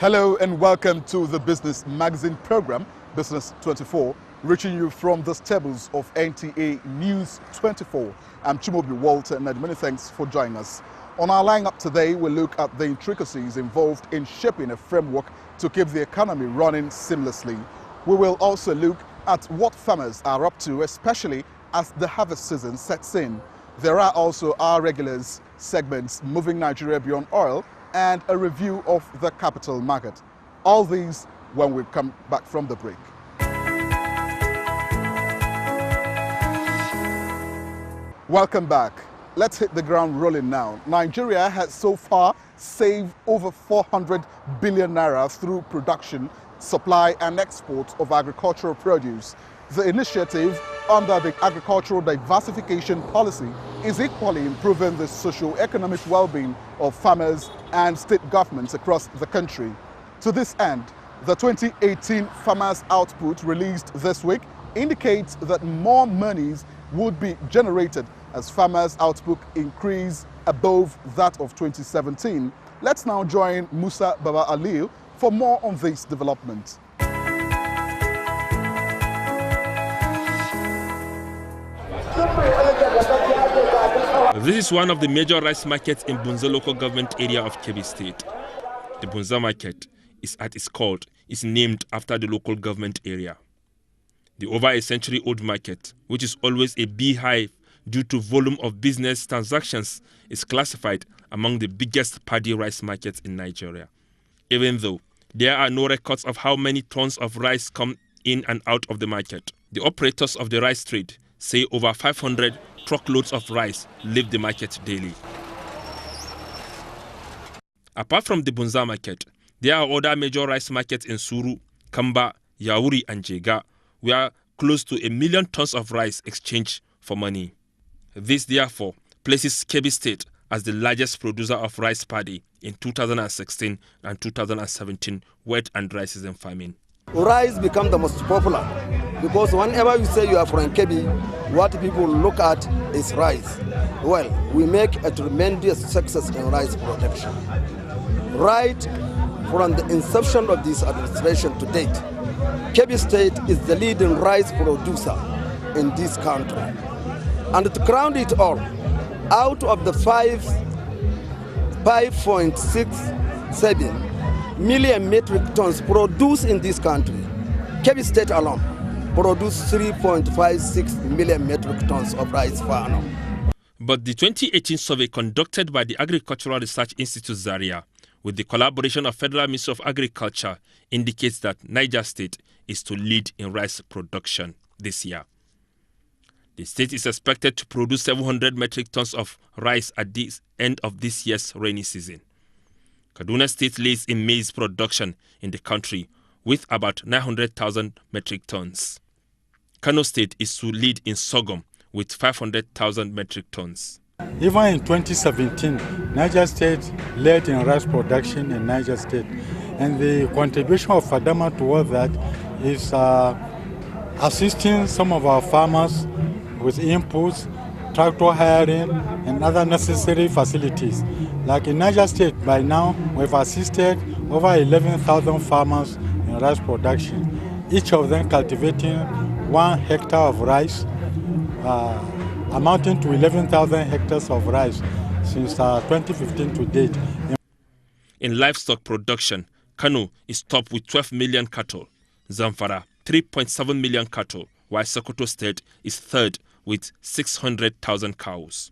Hello and welcome to the business magazine program, Business24, reaching you from the stables of NTA News 24. I'm Chimobi Walter and many thanks for joining us. On our lineup today, we'll look at the intricacies involved in shaping a framework to keep the economy running seamlessly. We will also look at what farmers are up to, especially as the harvest season sets in. There are also our regulars segments, Moving Nigeria Beyond Oil, and a review of the capital market. All these when we come back from the break. Welcome back. Let's hit the ground rolling now. Nigeria has so far saved over 400 billion naira through production, supply and export of agricultural produce. The initiative under the Agricultural Diversification Policy is equally improving the socio-economic well-being of farmers and state governments across the country. To this end, the 2018 Farmers Output released this week indicates that more monies would be generated as farmers' output increase above that of 2017. Let's now join Musa Baba Aliu for more on this development. This is one of the major rice markets in Bunza local government area of Kebbi State. The Bunza market is at its core, is named after the local government area. The over a century-old market, which is always a beehive due to volume of business transactions, is classified among the biggest paddy rice markets in Nigeria. Even though there are no records of how many tons of rice come in and out of the market, the operators of the rice trade say over 500 truckloads of rice leave the market daily. Apart from the Bunza market, there are other major rice markets in Suru, Kamba, Yauri and Jega, where close to 1 million tons of rice exchanged for money. This therefore places Kebbi State as the largest producer of rice paddy in 2016 and 2017 wet and dry season farming. Rice become the most popular because whenever you say you are from Kebbi, what people look at is rice. Well, we make a tremendous success in rice production. Right from the inception of this administration to date, Kebbi State is the leading rice producer in this country. And to crown it all, out of the 5.67 million metric tons produced in this country, Kebbi State alone produced 3.56 million metric tons of rice per annum. But the 2018 survey conducted by the Agricultural Research Institute Zaria with the collaboration of Federal Ministry of Agriculture indicates that Niger State is to lead in rice production this year. The state is expected to produce 700 metric tons of rice at the end of this year's rainy season. Kaduna State leads in maize production in the country with about 900,000 metric tons. Kano State is to lead in sorghum with 500,000 metric tons. Even in 2017, Niger State led in rice production in Niger State. And the contribution of Fadama towards that is assisting some of our farmers with inputs, tractor hiring, and other necessary facilities. Like in Niger State, by now, we've assisted over 11,000 farmers in rice production, each of them cultivating 1 hectare of rice, amounting to 11,000 hectares of rice since 2015 to date. In livestock production, Kano is top with 12 million cattle, Zamfara 3.7 million cattle, while Sokoto State is third with 600,000 cows.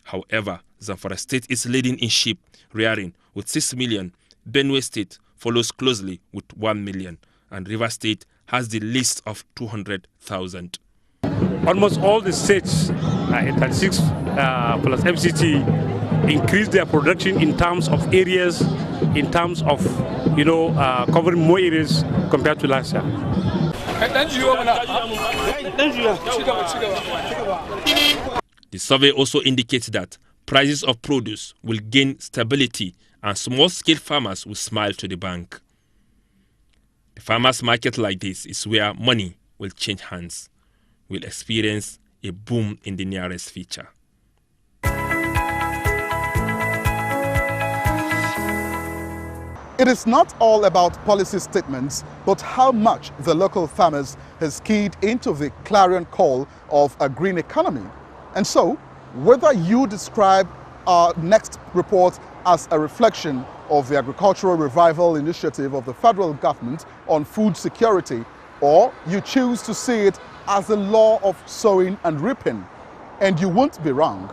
However, Zamfara State is leading in sheep rearing with 6 million, Benue State follows closely with 1 million, and River State has the least of 200,000. Almost all the states, 36 plus MCT, increased their production in terms of areas, in terms of, covering more areas compared to last year. The survey also indicates that prices of produce will gain stability and small-scale farmers will smile to the bank. The farmers' market like this is where money will change hands, will experience a boom in the nearest future. It is not all about policy statements, but how much the local farmers has keyed into the clarion call of a green economy. And so, whether you describe our next report as a reflection of the agricultural revival initiative of the federal government on food security, or you choose to see it as the law of sowing and reaping, and you won't be wrong.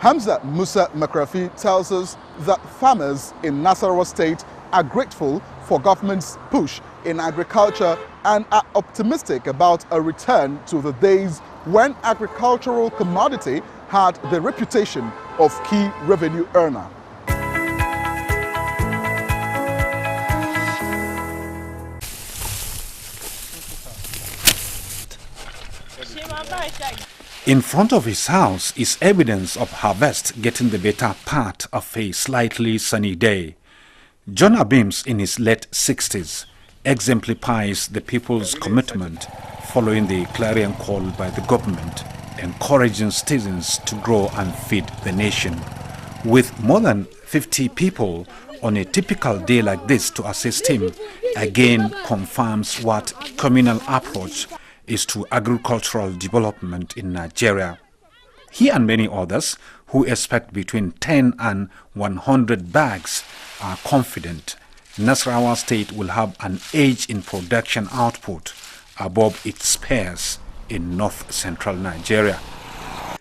Hamza Musa Makrafi tells us that farmers in Nasarawa State are grateful for government's push in agriculture and are optimistic about a return to the days when agricultural commodity had the reputation of key revenue earner. In front of his house is evidence of harvest getting the better part of a slightly sunny day. John Abims, in his late 60s, exemplifies the people's commitment following the clarion call by the government, encouraging citizens to grow and feed the nation. With more than 50 people on a typical day like this to assist him, again confirms what communal approach is to agricultural development in Nigeria. He and many others who expect between 10 and 100 bags are confident Nasarawa State will have an edge in production output above its peers in north-central Nigeria.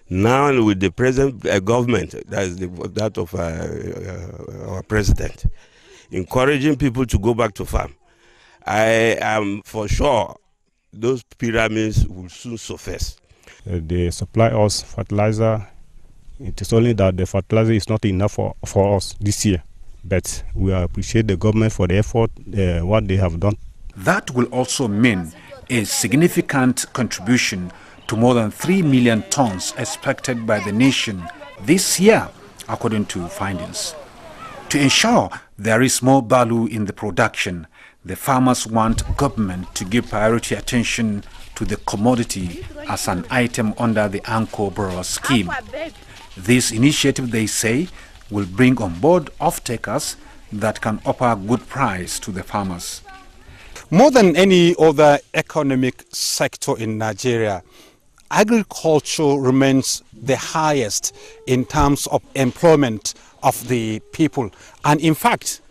Now with the present government, that is that of our president, encouraging people to go back to farm, I am for sure those pyramids will soon surface. They supply us fertilizer. It is only that the fertilizer is not enough for us this year. But we appreciate the government for the effort, what they have done. That will also mean a significant contribution to more than 3 million tons expected by the nation this year, according to findings. To ensure there is more value in the production, the farmers want government to give priority attention to the commodity as an item under the Anchor Borrower scheme. This initiative, they say, will bring on board off-takers that can offer a good price to the farmers. More than any other economic sector in Nigeria, agriculture remains the highest in terms of employment of the people. And in fact,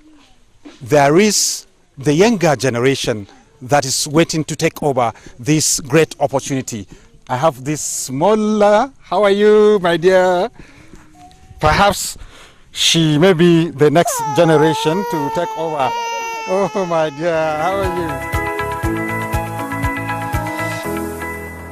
there is the younger generation that is waiting to take over this great opportunity. I have this smaller, how are you, my dear? Perhaps she may be the next generation to take over. Oh, my dear, how are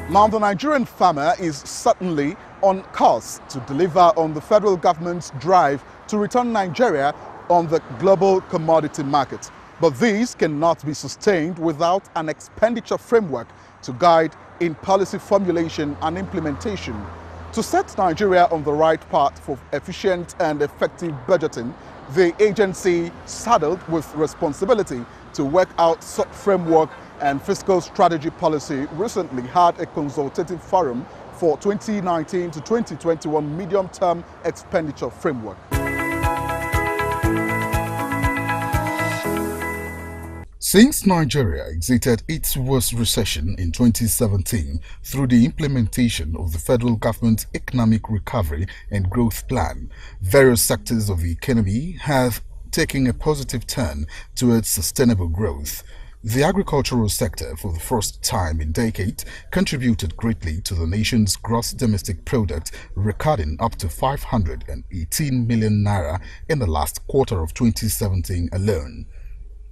you? Now, the Nigerian farmer is certainly on course to deliver on the federal government's drive to return Nigeria on the global commodity market. But these cannot be sustained without an expenditure framework to guide in policy formulation and implementation. To set Nigeria on the right path for efficient and effective budgeting, the agency, saddled with responsibility to work out such framework and fiscal strategy policy, recently had a consultative forum for 2019 to 2021 medium-term expenditure framework. Since Nigeria exited its worst recession in 2017 through the implementation of the federal government's Economic Recovery and Growth Plan, various sectors of the economy have taken a positive turn towards sustainable growth. The agricultural sector, for the first time in decades, contributed greatly to the nation's gross domestic product, recording up to 518 million naira in the last quarter of 2017 alone.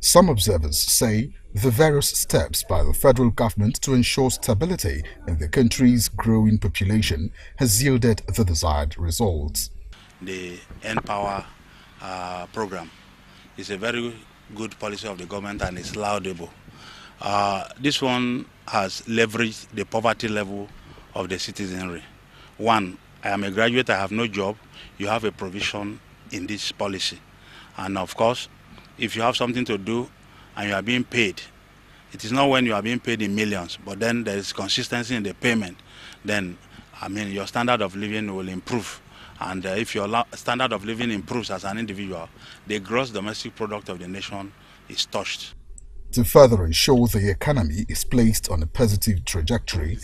Some observers say the various steps by the federal government to ensure stability in the country's growing population has yielded the desired results. The N-Power program is a very good policy of the government and is laudable. This one has leveraged the poverty level of the citizenry. One, I am a graduate, I have no job. You have a provision in this policy. And of course, if you have something to do and you are being paid, it is not when you are being paid in millions, but then there is consistency in the payment, then, I mean, your standard of living will improve. And if your standard of living improves as an individual, the gross domestic product of the nation is touched. To further ensure the economy is placed on a positive trajectory,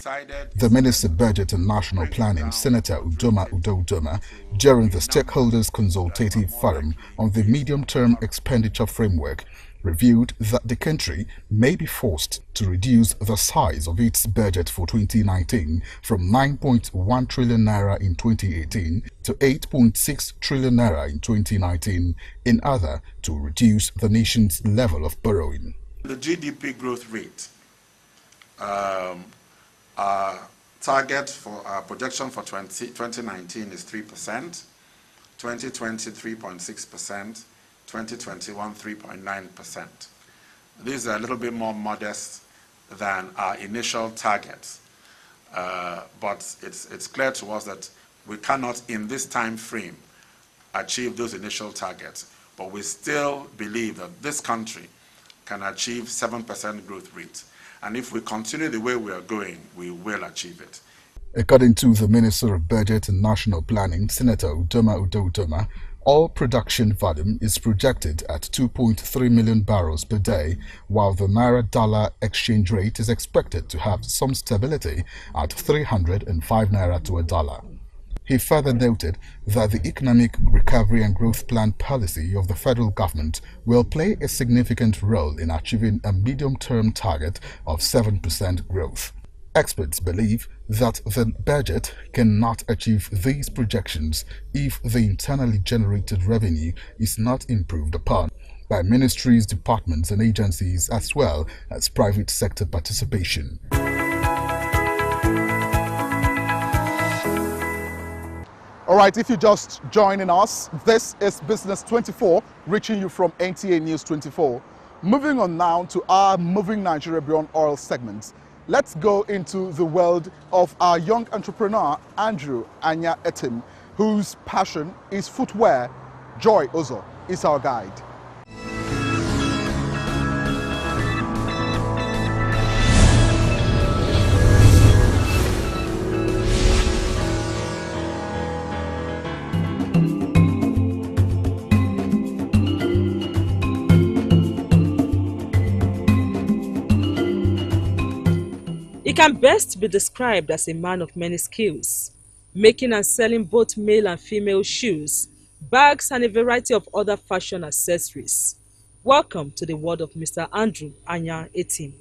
the Minister of Budget and National Planning, Senator Udoma Udoma, during the Stakeholders Consultative Forum on the Medium-Term Expenditure Framework, revealed that the country may be forced to reduce the size of its budget for 2019 from 9.1 trillion naira in 2018 to 8.6 trillion naira in 2019 in order to reduce the nation's level of borrowing. The GDP growth rate, our target for our projection for 2019 is 3%, 2020 3.6%, 2021 3.9%. These are a little bit more modest than our initial targets, but it's clear to us that we cannot in this time frame achieve those initial targets, but we still believe that this country can achieve 7% growth rate. And if we continue the way we are going, we will achieve it. According to the Minister of Budget and National Planning, Senator Udoma Udoma, oil production volume is projected at 2.3 million barrels per day, while the Naira-dollar exchange rate is expected to have some stability at 305 Naira to a dollar. He further noted that the Economic Recovery and Growth Plan policy of the federal government will play a significant role in achieving a medium-term target of 7% growth. Experts believe that the budget cannot achieve these projections if the internally generated revenue is not improved upon by ministries, departments and agencies as well as private sector participation. All right, if you're just joining us, this is Business24, reaching you from NTA News 24. Moving on now to our Moving Nigeria Beyond Oil segment. Let's go into the world of our young entrepreneur, Andrew Anya Etim, whose passion is footwear. Joy Ozo is our guide. He can best be described as a man of many skills, making and selling both male and female shoes, bags and a variety of other fashion accessories. Welcome to the world of Mr. Andrew Anya Etim.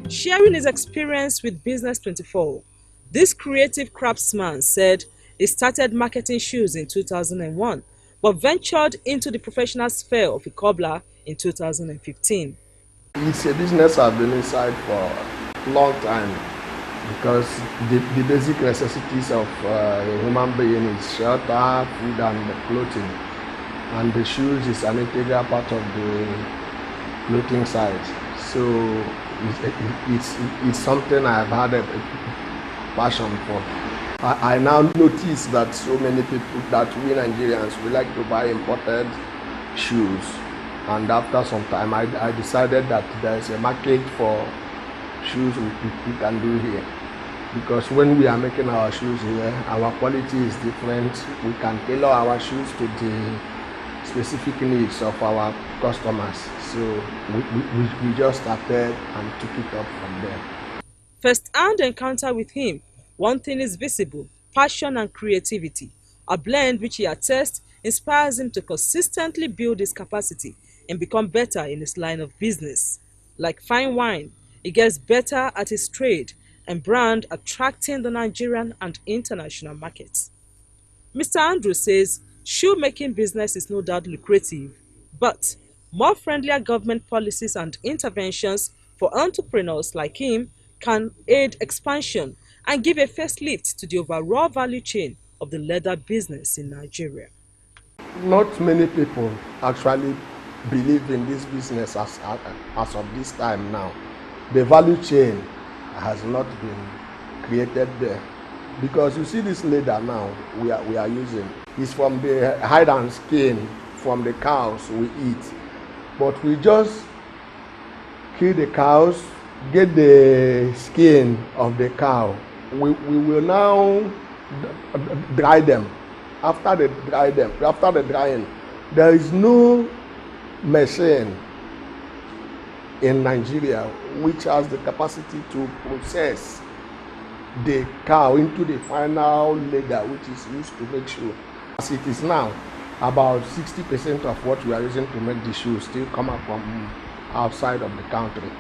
Sharing his experience with Business24, this creative craftsman said he started marketing shoes in 2001, but ventured into the professional sphere of a cobbler in 2015. It's a business I've been inside for a long time because the basic necessities of a human being is shelter, food and clothing. And the shoes is an integral part of the clothing side. So it's something I've had a passion for. I now notice that so many people, that we Nigerians, we like to buy imported shoes. And after some time, I decided that there is a market for shoes we can do here. Because when we are making our shoes here, our quality is different. We can tailor our shoes to the specific needs of our customers. So we just started and took it up from there. First-hand encounter with him, one thing is visible: passion and creativity, a blend which he attests inspires him to consistently build his capacity and become better in his line of business. Like fine wine, he gets better at his trade and brand, attracting the Nigerian and international markets. Mr. Andrew says shoemaking business is no doubt lucrative, but more friendlier government policies and interventions for entrepreneurs like him can aid expansion and give a first lift to the overall value chain of the leather business in Nigeria. Not many people actually believe in this business as of this time now. The value chain has not been created there. Because you see this leather now we are using, is from the hide and skin from the cows we eat. But we just kill the cows, get the skin of the cow. We will now dry them. After the drying, there is no machine in Nigeria which has the capacity to process the cow into the final leather which is used to make shoe. As it is now, about 60% of what we are using to make the shoes still come up from outside of the country.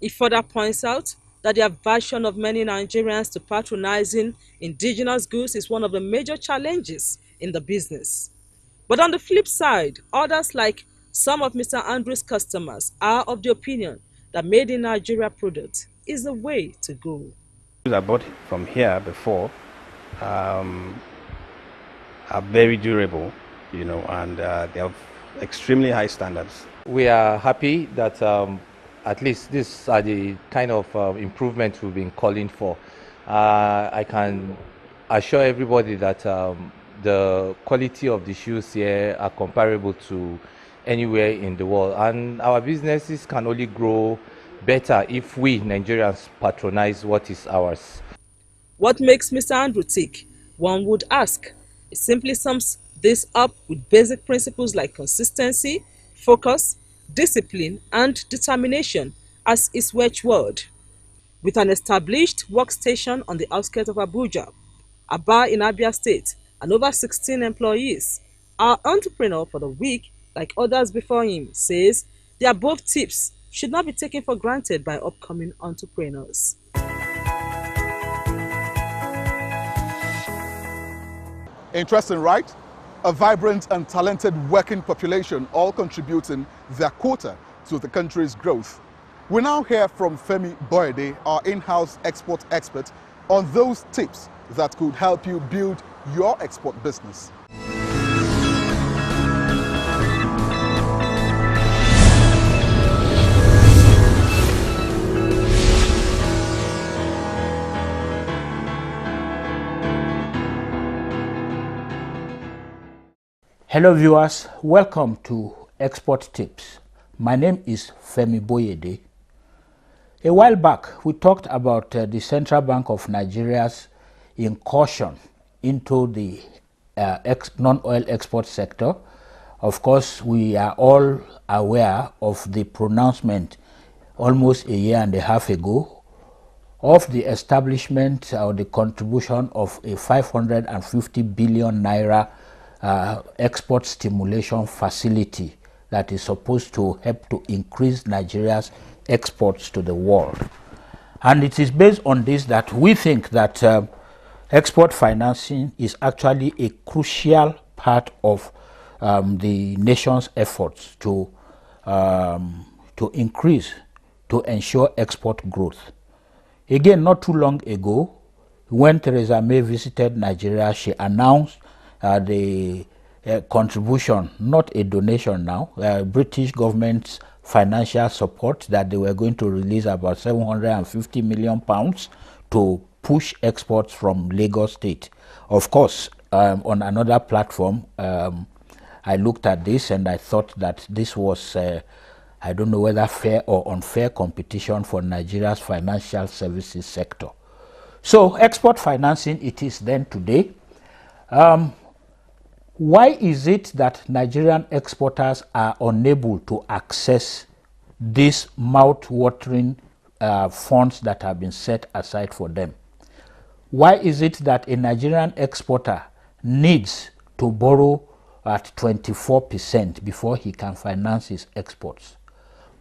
He further points out that the aversion of many Nigerians to patronizing indigenous goods is one of the major challenges in the business. But on the flip side, others like some of Mr. Andrew's customers are of the opinion that made in Nigeria product is the way to go. I bought from here before are very durable, you know, and they have extremely high standards. We are happy that at least these are the kind of improvements we've been calling for. I can assure everybody that the quality of the shoes here are comparable to anywhere in the world, and our businesses can only grow better if we Nigerians patronize what is ours. What makes Mr. Andrew tick, one would ask? It simply sums this up with basic principles like consistency, focus, discipline, and determination as his watchword. With an established workstation on the outskirts of Abuja, Aba in Abia State, and over 16 employees, our entrepreneur for the week, like others before him, says the above tips should not be taken for granted by upcoming entrepreneurs. Interesting, right? A vibrant and talented working population all contributing their quota to the country's growth. We now hear from Femi Boyede, our in-house export expert, on those tips that could help you build your export business. Hello viewers, welcome to Export Tips. My name is Femi Boyede. A while back, we talked about the Central Bank of Nigeria's incursion into the non-oil export sector. Of course, we are all aware of the pronouncement almost a year and a half ago of the establishment or the contribution of a 550 billion naira export stimulation facility that is supposed to help to increase Nigeria's exports to the world. And it is based on this that we think that export financing is actually a crucial part of the nation's efforts to increase, to ensure export growth. Again, not too long ago, when Theresa May visited Nigeria, she announced the contribution, not a donation now, British government's financial support that they were going to release about 750 million pounds to push exports from Lagos State. Of course, on another platform, I looked at this and I thought that this was, I don't know whether fair or unfair competition for Nigeria's financial services sector. So export financing it is then today. Why is it that Nigerian exporters are unable to access these mouth-watering funds that have been set aside for them? Why is it that a Nigerian exporter needs to borrow at 24% before he can finance his exports?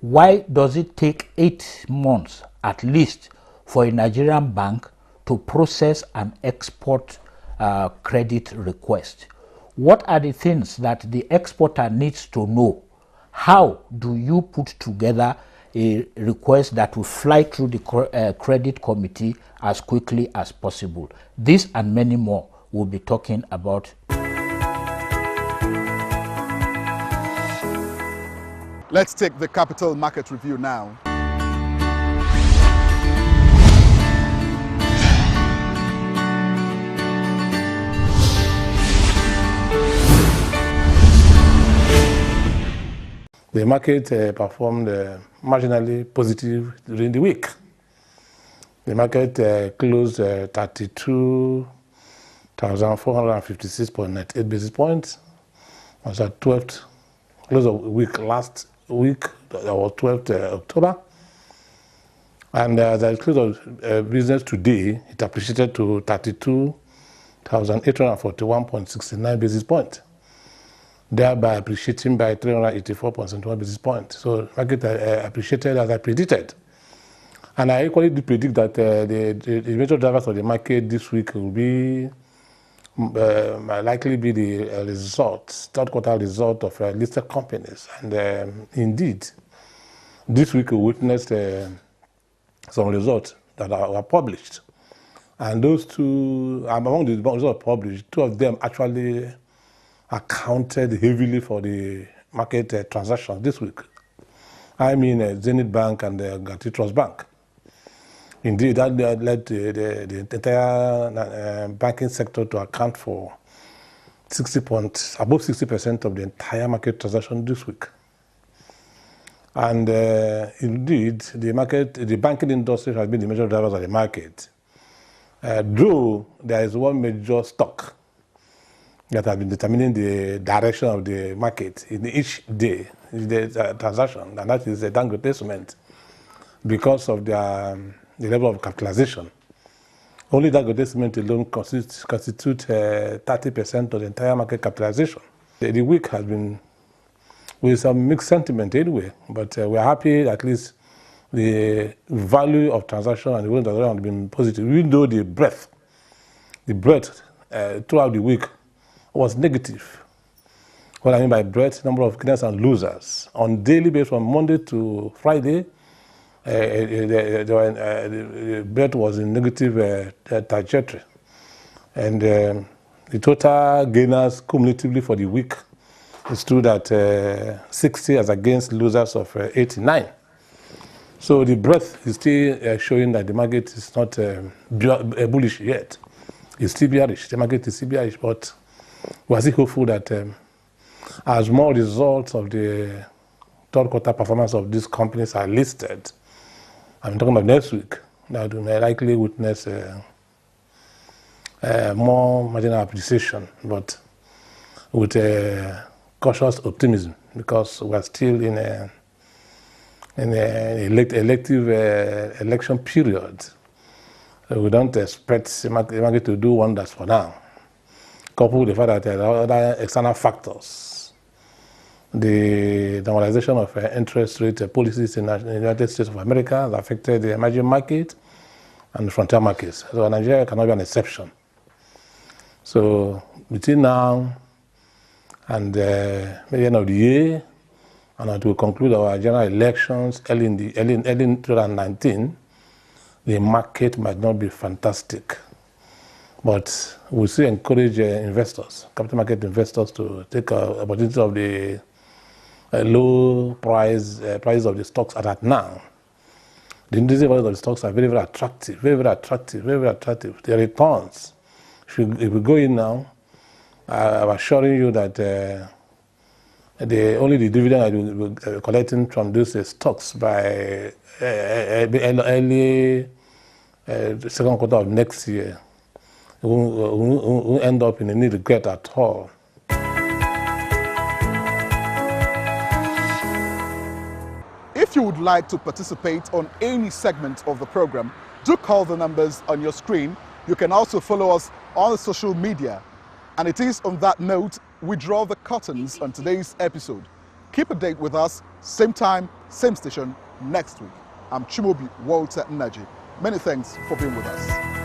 Why does it take 8 months at least for a Nigerian bank to process an export credit request? What are the things that the exporter needs to know? How do you put together a request that will fly through the credit committee as quickly as possible? This and many more we'll be talking about. Let's take the capital market review now. The market performed marginally positive during the week. The market closed 32,456.98 basis points. It was at 12th close of week last week, that was 12th October. And the close of business today, it appreciated to 32,841.69 basis points, thereby appreciating by 384.71 basis points. So market appreciated as I predicted. And I equally do predict that the major drivers of the market this week will be might likely be the third quarter result of listed companies. And indeed, this week we witnessed some results that were published. And those two, among the results published, two of them actually accounted heavily for the market transactions this week. I mean Zenith Bank and Guaranty Trust Bank. Indeed, that led the entire banking sector to account for above 60% of the entire market transaction this week. And indeed, the banking industry has been the major drivers of the market. Though there is one major stock that has been determining the direction of the market in each day, the transaction, and that is the Dangote Cement, because of the level of capitalization. Only Dangote Cement alone constitutes 30% of the entire market capitalization. The week has been with some mixed sentiment anyway, but we're happy at least the value of transaction and the volume of transaction have been positive, even though the breadth throughout the week was negative. What I mean by breadth, number of gainers and losers. On daily basis from Monday to Friday, the breadth was in negative trajectory. And the total gainers cumulatively for the week stood at 60 as against losers of 89. So the breadth is still showing that the market is not bullish yet. It's still bearish. The market is still bearish, but we are still hopeful that as more results of the third quarter performance of these companies are listed, I'm talking about next week, that we may likely witness more marginal appreciation, but with cautious optimism, because we're still in an elective election period. We don't expect the market to do wonders for now. Coupled with the fact that there are other external factors. The normalization of interest rate policies in the United States of America has affected the emerging market and the frontier markets. So Nigeria cannot be an exception. So between now and maybe end of the year, and until we conclude our general elections early in 2019, the market might not be fantastic. But we still encourage investors, capital market investors, to take opportunity of the low price of the stocks at now. The intrinsic values of the stocks are very, very attractive, very, very attractive, very, very attractive. The returns, if we go in now, I'm assuring you that only the dividend I will be collecting from those stocks by early second quarter of next year won't end up in any regret at all. If you would like to participate on any segment of the program, do call the numbers on your screen. You can also follow us on the social media. And it is on that note we draw the curtains on today's episode. Keep a date with us, same time, same station, next week. I'm Chimobi Walter Naji. Many thanks for being with us.